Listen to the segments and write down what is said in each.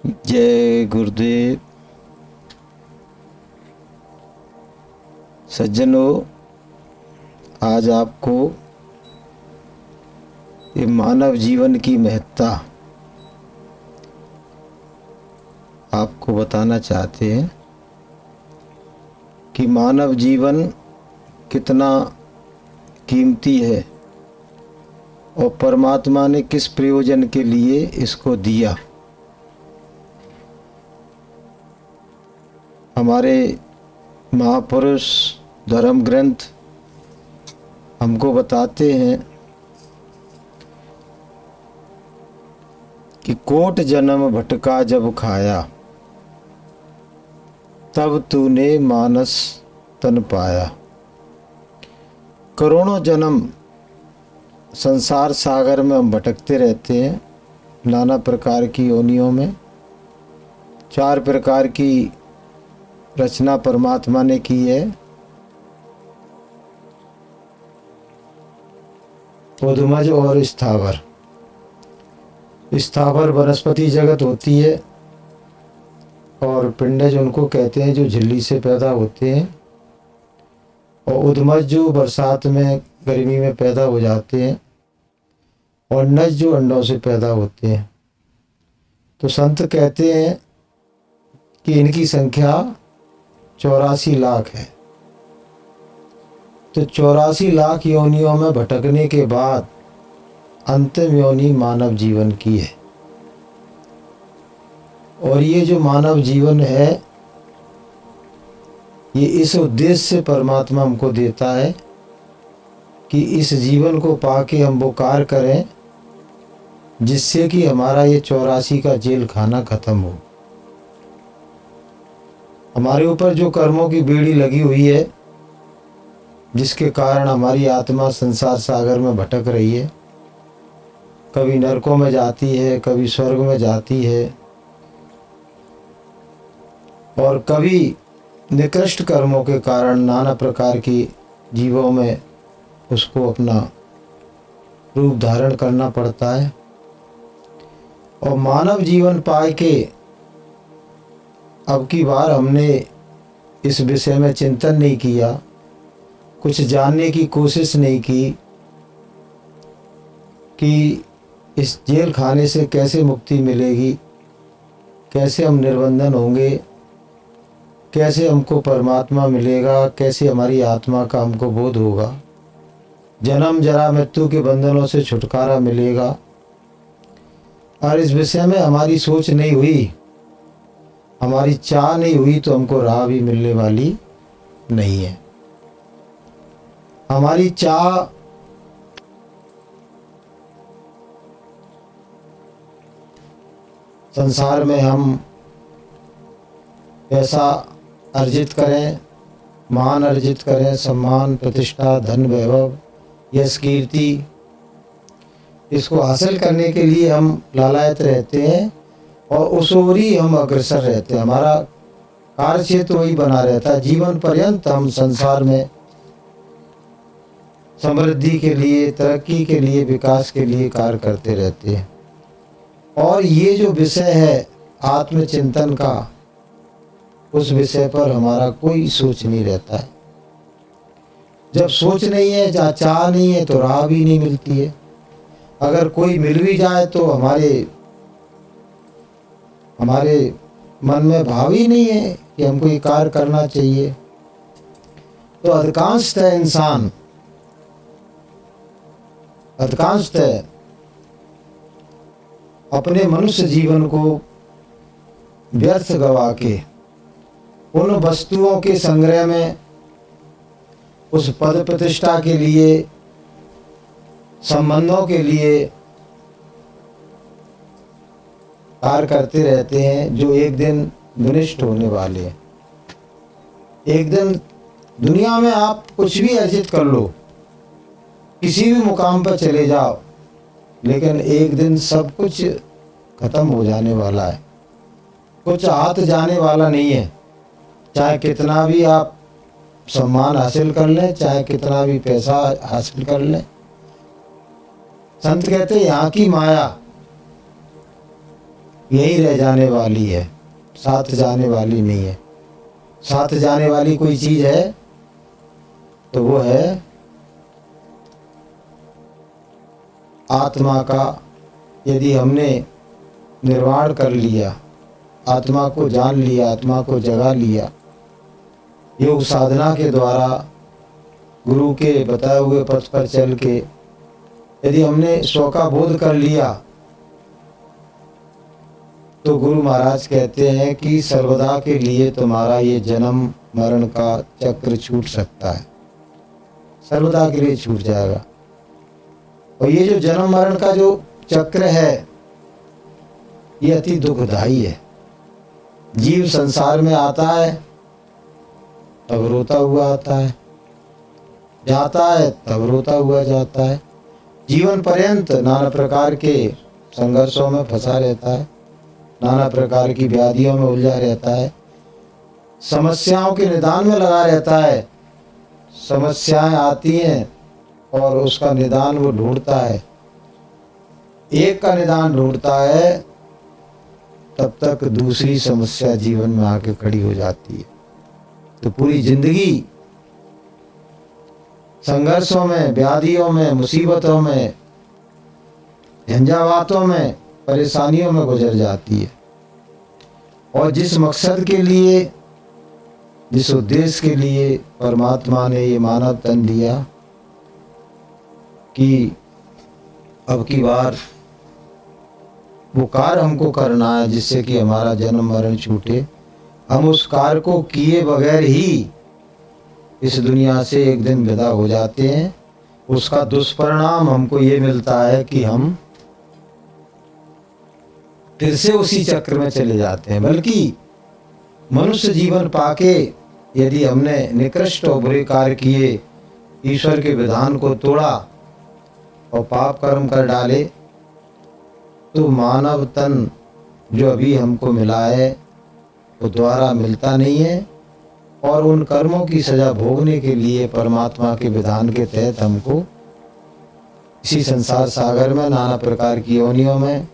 जय गुरुदेव। सज्जनों, आज आपको ये मानव जीवन की महत्ता आपको बताना चाहते हैं कि मानव जीवन कितना कीमती है और परमात्मा ने किस प्रयोजन के लिए इसको दिया। हमारे महापुरुष धर्म ग्रंथ हमको बताते हैं कि कोट जन्म भटका जब खाया, तब तूने मानस तन पाया। करोड़ों जन्म संसार सागर में हम भटकते रहते हैं, नाना प्रकार की योनियों में। 4 प्रकार की रचना परमात्मा ने की है। उद्मज और स्थावर। स्थावर वनस्पति जगत होती है और पिंडज उनको कहते हैं जो झिल्ली से पैदा होते हैं, और उद्मज जो बरसात में गर्मी में पैदा हो जाते हैं, और नज जो अंडों से पैदा होते हैं। तो संत कहते हैं कि इनकी संख्या 84 लाख है। तो 84 लाख योनियों में भटकने के बाद अंतिम योनि मानव जीवन की है। और ये जो मानव जीवन है, ये इस उद्देश्य से परमात्मा हमको देता है कि इस जीवन को पाके हम वो कार्य करें जिससे कि हमारा ये 84 का जेल खाना खत्म हो। हमारे ऊपर जो कर्मों की बेड़ी लगी हुई है, जिसके कारण हमारी आत्मा संसार सागर में भटक रही है, कभी नरकों में जाती है, कभी स्वर्ग में जाती है, और कभी निकृष्ट कर्मों के कारण नाना प्रकार की जीवों में उसको अपना रूप धारण करना पड़ता है। और मानव जीवन पाए के अब की बार हमने इस विषय में चिंतन नहीं किया, कुछ जानने की कोशिश नहीं की कि इस जेल खाने से कैसे मुक्ति मिलेगी, कैसे हम निर्बंधन होंगे, कैसे हमको परमात्मा मिलेगा, कैसे हमारी आत्मा का हमको बोध होगा, जन्म जरा मृत्यु के बंधनों से छुटकारा मिलेगा। और इस विषय में हमारी सोच नहीं हुई, हमारी चाह नहीं हुई, तो हमको राह भी मिलने वाली नहीं है। हमारी चाह संसार में हम पैसा अर्जित करें, मान अर्जित करें, सम्मान, प्रतिष्ठा, धन, वैभव, यश, कीर्ति, इसको हासिल करने के लिए हम लालायत रहते हैं और उस ओर ही हम अग्रसर रहते हैं। हमारा कार्य क्षेत्र वही बना रहता है। जीवन पर्यंत हम संसार में समृद्धि के लिए, तरक्की के लिए, विकास के लिए कार्य करते रहते हैं। और ये जो विषय है आत्मचिंतन का, उस विषय पर हमारा कोई सोच नहीं रहता है। जब सोच नहीं है, जहाँ चाह नहीं है, तो राह भी नहीं मिलती है। अगर कोई मिल भी जाए तो हमारे मन में भाव ही नहीं है कि हमको ये कार्य करना चाहिए। तो अधिकांशतः इंसान अपने मनुष्य जीवन को व्यर्थ गवा के उन वस्तुओं के संग्रह में, उस पद प्रतिष्ठा के लिए, संबंधों के लिए कार्य करते रहते हैं, जो एक दिन विनष्ट होने वाले हैं। एक दिन दुनिया में आप कुछ भी अर्जित कर लो, किसी भी मुकाम पर चले जाओ, लेकिन एक दिन सब कुछ खत्म हो जाने वाला है। कुछ हाथ जाने वाला नहीं है। चाहे कितना भी आप सम्मान हासिल कर लें, चाहे कितना भी पैसा हासिल कर लें, संत कहते हैं यहाँ की माया यहीं रह जाने वाली है, साथ जाने वाली नहीं है। साथ जाने वाली कोई चीज़ है तो वो है आत्मा का। यदि हमने निर्वाण कर लिया, आत्मा को जान लिया, आत्मा को जगा लिया, योग साधना के द्वारा गुरु के बताए हुए पथ पर चल के यदि हमने स्व का बोध कर लिया, तो गुरु महाराज कहते हैं कि सर्वदा के लिए तुम्हारा ये जन्म मरण का चक्र छूट सकता है, सर्वदा के लिए छूट जाएगा। और ये जो जन्म मरण का जो चक्र है ये अति दुखदाई है। जीव संसार में आता है तब रोता हुआ आता है, जाता है तब रोता हुआ जाता है। जीवन पर्यंत नाना प्रकार के संघर्षों में फंसा रहता है, नाना प्रकार की व्याधियों में उलझा रहता है, समस्याओं के निदान में लगा रहता है। समस्याएं आती हैं और उसका निदान वो ढूंढता है, एक का निदान ढूंढता है, तब तक दूसरी समस्या जीवन में आके खड़ी हो जाती है। तो पूरी जिंदगी संघर्षों में, व्याधियों में, मुसीबतों में, झंझावातों में, परेशानियों में गुजर जाती है। और जिस मकसद के लिए, जिस उद्देश्य के लिए परमात्मा ने ये मानव तन दिया कि अब की बार वो कार्य हमको करना है जिससे कि हमारा जन्म मरण छूटे, हम उस कार्य को किए बगैर ही इस दुनिया से एक दिन विदा हो जाते हैं। उसका दुष्परिणाम हमको ये मिलता है कि हम फिर से उसी चक्र में चले जाते हैं। बल्कि मनुष्य जीवन पाके यदि हमने निकृष्ट और बुरे कार्य किए, ईश्वर के विधान को तोड़ा और पाप कर्म कर डाले, तो मानव तन जो अभी हमको मिला है वो दोबारा मिलता नहीं है। और उन कर्मों की सजा भोगने के लिए परमात्मा के विधान के तहत हमको इसी संसार सागर में नाना प्रकार की योनियों में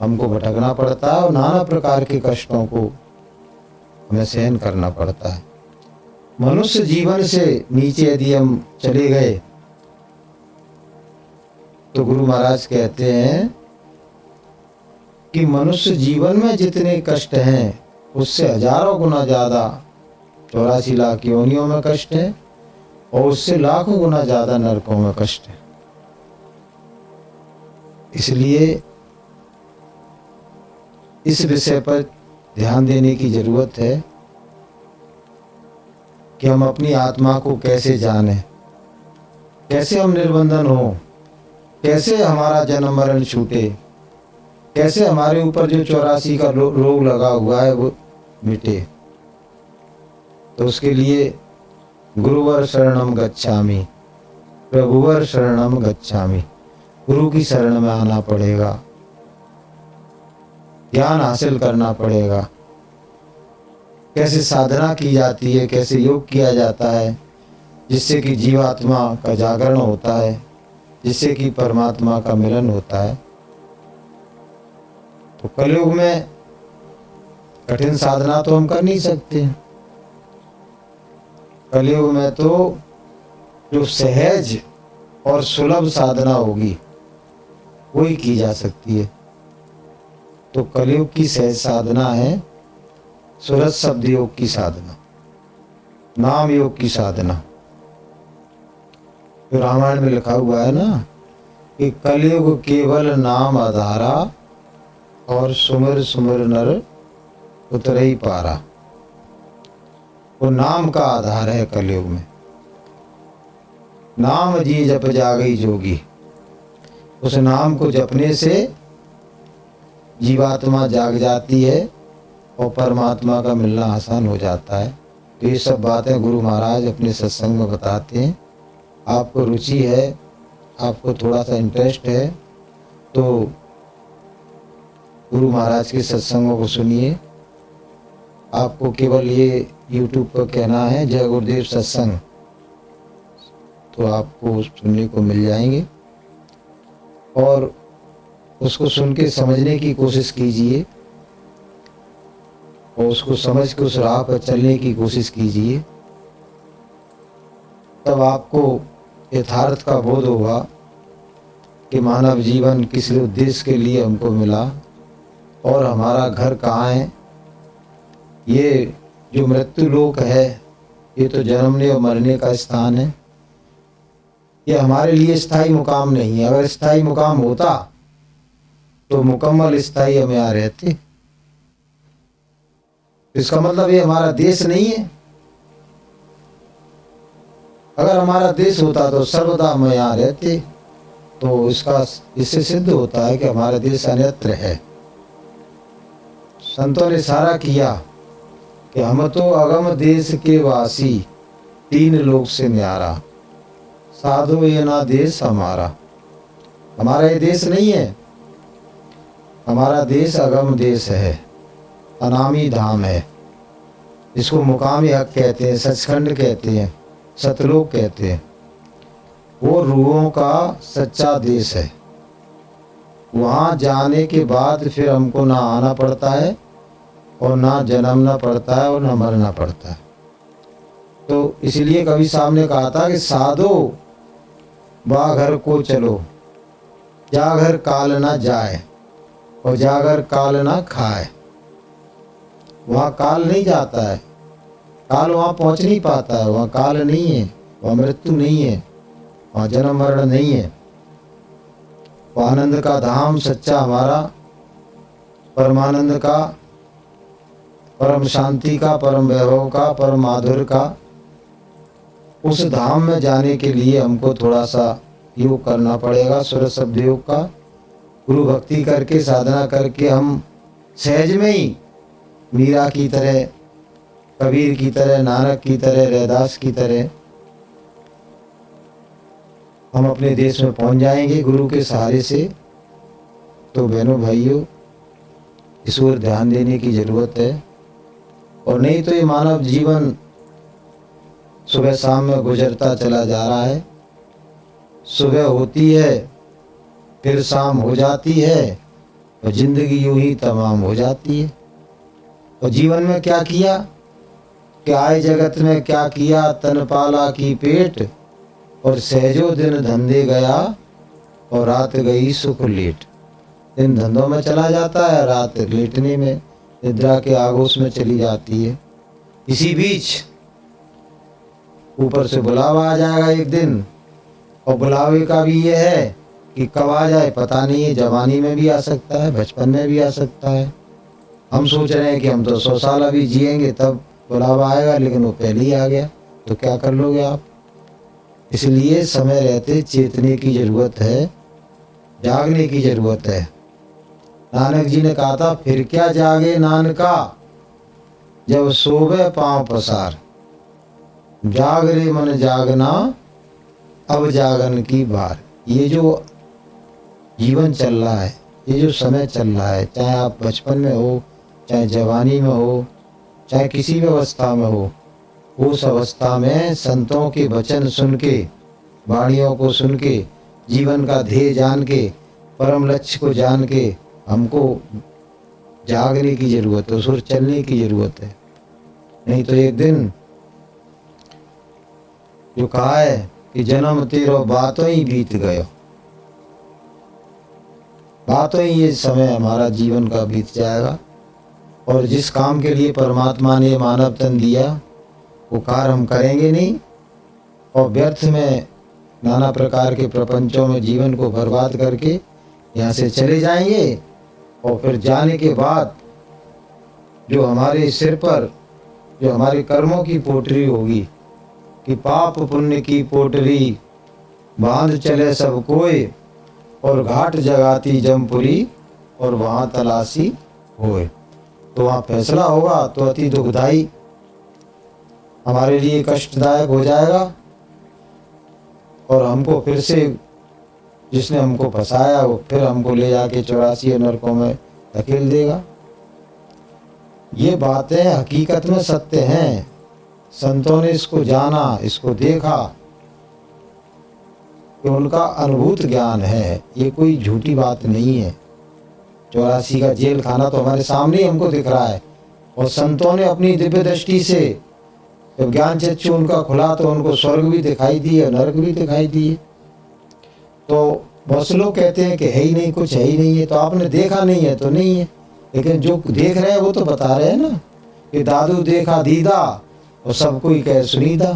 हमको भटकना पड़ता है और नाना प्रकार के कष्टों को हमें सहन करना पड़ता है। मनुष्य जीवन से नीचे यदि हम चले गए तो गुरु महाराज कहते हैं कि मनुष्य जीवन में जितने कष्ट हैं उससे हजारों गुना ज़्यादा 84 लाख योनियों में कष्ट है और उससे लाखों गुना ज़्यादा नरकों में कष्ट है। इसलिए इस विषय पर ध्यान देने की जरूरत है कि हम अपनी आत्मा को कैसे जानें, कैसे हम निर्बंधन हो, कैसे हमारा जन्म मरण छूटे, कैसे हमारे ऊपर जो 84 का रोग लगा हुआ है वो मिटे। तो उसके लिए गुरुवर शरणम गच्छामि, प्रभुवर शरणम गच्छामि, गुरु की शरण में आना पड़ेगा, ज्ञान हासिल करना पड़ेगा। कैसे साधना की जाती है, कैसे योग किया जाता है जिससे कि जीवात्मा का जागरण होता है, जिससे कि परमात्मा का मिलन होता है। तो कलयुग में कठिन साधना तो हम कर नहीं सकते। कलयुग में तो जो सहज और सुलभ साधना होगी वही की जा सकती है। तो कलयुग की सहज साधना है सुरत शब्द योग की साधना, नाम योग की साधना। तो रामायण में लिखा हुआ है ना कि कलयुग केवल नाम आधारा और सुमिर सुमिर नर उतर ही पारा। वो नाम का आधार है कलयुग में। नाम जी जप जागई जोगी, उस नाम को जपने से जीवात्मा जाग जाती है और परमात्मा का मिलना आसान हो जाता है। तो ये सब बातें गुरु महाराज अपने सत्संग में बताते हैं। आपको रुचि है, आपको थोड़ा सा इंटरेस्ट है तो गुरु महाराज के सत्संगों को सुनिए। आपको केवल ये YouTube पर कहना है जय गुरुदेव सत्संग, तो आपको सुनने को मिल जाएंगे। और उसको सुन के समझने की कोशिश कीजिए और उसको समझ के उस राह पर चलने की कोशिश कीजिए, तब आपको यथार्थ का बोध होगा कि मानव जीवन किस उद्देश्य के लिए हमको मिला और हमारा घर कहाँ है। ये जो मृत्यु लोक है, ये तो जन्मने और मरने का स्थान है। ये हमारे लिए स्थायी मुकाम नहीं है। अगर स्थायी मुकाम होता तो मुकम्मल स्थायी हम यहाँ रहते। इसका मतलब ये हमारा देश नहीं है। अगर हमारा देश होता तो सर्वदा हम यहाँ रहते। तो इससे सिद्ध होता है कि हमारा देश अन्यत्र है। संतों ने इशारा किया कि हम तो अगम देश के वासी, तीन लोक से न्यारा, साधो ये ना देश हमारा। हमारा ये देश नहीं है। हमारा देश अगम देश है, अनामी धाम है, जिसको मुकामी हक कहते हैं, सचखंड कहते हैं, सतलोक कहते हैं। वो रूहों का सच्चा देश है। वहाँ जाने के बाद फिर हमको ना आना पड़ता है और ना जन्मना पड़ता है और ना मरना पड़ता है। तो इसलिए कवि साहब ने कहा था कि साधो बाघर को चलो, जागर काल ना जाए और जागर काल ना खाए। वहाँ काल नहीं जाता है, काल वहाँ पहुँच नहीं पाता है। वहाँ काल नहीं है, वहाँ मृत्यु नहीं है, वहाँ जन्म मरण नहीं है। वो आनंद का धाम सच्चा हमारा, परमानंद का, परम शांति का, परम वैभव का, परम माधुर्य का, उस धाम में जाने के लिए हमको थोड़ा सा योग करना पड़ेगा, सुरत शब्द योग का। गुरु भक्ति करके, साधना करके हम सहज में ही मीरा की तरह, कबीर की तरह, नानक की तरह, रैदास की तरह हम अपने देश में पहुंच जाएंगे गुरु के सहारे से। तो बहनों भाइयों, इस ओर ध्यान देने की ज़रूरत है। और नहीं तो ये मानव जीवन सुबह शाम में गुजरता चला जा रहा है। सुबह होती है, फिर शाम हो जाती है और ज़िंदगी यूं ही तमाम हो जाती है। और जीवन में क्या किया, क्या आए जगत में क्या किया, तन पाला की पेट, और सहजो दिन धंधे गया और रात गई सुख लेट। दिन धंधों में चला जाता है, रात लेटने में, निद्रा के आगोश में चली जाती है। इसी बीच ऊपर से बुलावा आ जाएगा एक दिन, और बुलावे का भी ये है कि कब आ जाए पता नहीं है। जवानी में भी आ सकता है, बचपन में भी आ सकता है। हम सोच रहे हैं कि हम तो 100 साल अभी जिएंगे तब बुलावा आएगा, लेकिन वो पहले ही आ गया। तो क्या कर लोगे आप। इसलिए समय रहते चेतने की ज़रूरत है, जागने की ज़रूरत है। नानक जी ने कहा था, फिर क्या जागे नानका, जब सोवे पांव पसार, जाग रे मन जागना, अब जागन की बार। ये जो जीवन चल रहा है, ये जो समय चल रहा है, चाहे आप बचपन में हो, चाहे जवानी में हो, चाहे किसी भी अवस्था में हो, उस अवस्था में संतों के वचन सुन के, वाणियों को सुन के, जीवन का ध्येय जान के, परम लक्ष्य को जान के हमको जागने की ज़रूरत है, उस ओर चलने की ज़रूरत है। नहीं तो एक दिन जो कहा है कि जन्म तेरो बातों ही बीत गयो, बातों ही ये समय हमारा जीवन का बीत जाएगा। और जिस काम के लिए परमात्मा ने मानव तन दिया वो कार्य हम करेंगे नहीं, और व्यर्थ में नाना प्रकार के प्रपंचों में जीवन को बर्बाद करके यहाँ से चले जाएंगे। और फिर जाने के बाद जो हमारे सिर पर, जो हमारे कर्मों की पोटरी होगी, कि पाप पुण्य की पोटरी बांध चले सब कोई, और घाट जगाती जमपुरी, और वहाँ तलाशी होए। तो वहाँ फैसला होगा तो अति दुखदाई, हमारे लिए कष्टदायक हो जाएगा। और हमको फिर से, जिसने हमको फंसाया वो फिर हमको ले जाके 84 नरकों में धकेल देगा। ये बातें हकीकत में सत्य हैं। संतों ने इसको जाना, इसको देखा, कि उनका अनुभूत ज्ञान है, ये कोई झूठी बात नहीं है। 84 का जेल खाना तो हमारे सामने ही हमको दिख रहा है, और संतों ने अपनी दिव्य दृष्टि से जब ज्ञान चक्षु उनका खुला तो उनको स्वर्ग भी दिखाई दिए और नरक भी दिखाई दिए। तो बहुत से लोग कहते हैं कि है ही नहीं, कुछ है ही नहीं है। तो आपने देखा नहीं है तो नहीं है, लेकिन जो देख रहे हैं वो तो बता रहे हैं ना कि दादू देखा दीदा और सब कोई कहे सुनीदा।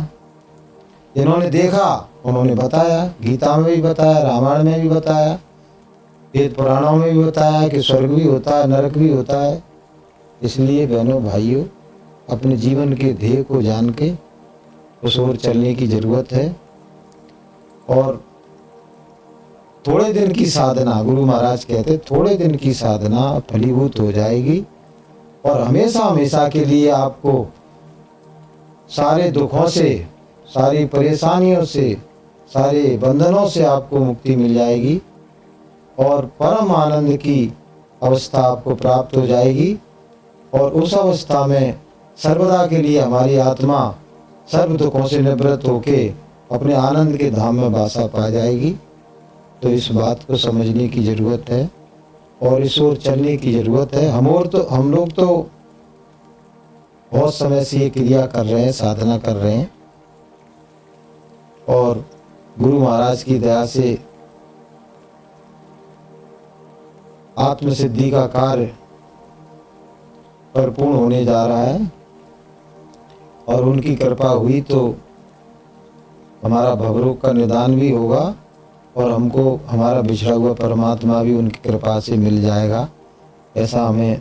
जिन्होंने देखा उन्होंने बताया, गीता में भी बताया, रामायण में भी बताया, वेद पुराणों में भी बताया कि स्वर्ग भी होता है, नरक भी होता है। इसलिए बहनों भाइयों, अपने जीवन के ध्येय को जान के उस ओर चलने की जरूरत है। और थोड़े दिन की साधना, गुरु महाराज कहते थोड़े दिन की साधना फलीभूत हो जाएगी और हमेशा हमेशा के लिए आपको सारे दुखों से, सारी परेशानियों से, सारे बंधनों से आपको मुक्ति मिल जाएगी और परम आनंद की अवस्था आपको प्राप्त हो जाएगी। और उस अवस्था में सर्वदा के लिए हमारी आत्मा सर्व दुखों से निवृत्त होके अपने आनंद के धाम में वासा पा जाएगी। तो इस बात को समझने की ज़रूरत है और इस ओर चलने की ज़रूरत है। हम लोग तो बहुत समय से ये क्रिया कर रहे हैं, साधना कर रहे हैं और गुरु महाराज की दया से आत्मसिद्धि का कार्य परिपूर्ण होने जा रहा है और उनकी कृपा हुई तो हमारा भवरोग का निदान भी होगा और हमको हमारा बिछड़ा हुआ परमात्मा भी उनकी कृपा से मिल जाएगा, ऐसा हमें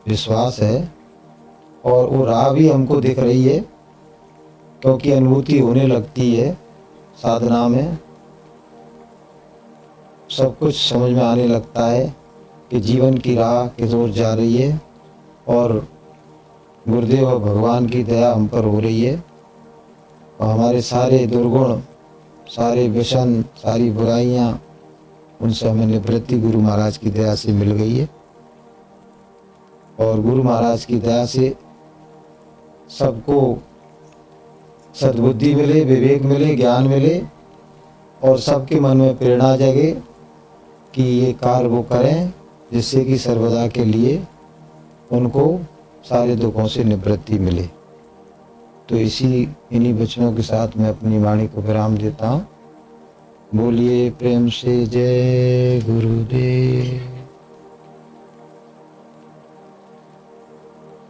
विश्वास है। और वो राह भी हमको दिख रही है क्योंकि अनुभूति होने लगती है साधना में, सब कुछ समझ में आने लगता है कि जीवन की राह किस ओर जा रही है और गुरुदेव और भगवान की दया हम पर हो रही है और हमारे सारे दुर्गुण, सारे व्यसन, सारी बुराइयां, उनसे हमें निवृत्ति गुरु महाराज की दया से मिल गई है। और गुरु महाराज की दया से सबको सद्बुद्धि मिले, विवेक मिले, ज्ञान मिले और सबके मन में प्रेरणा जगे कि ये कार्य वो करें जिससे कि सर्वदा के लिए उनको सारे दुखों से निवृत्ति मिले। तो इन्हीं वचनों के साथ मैं अपनी वाणी को विराम देता हूँ। बोलिए प्रेम से जय गुरुदेव।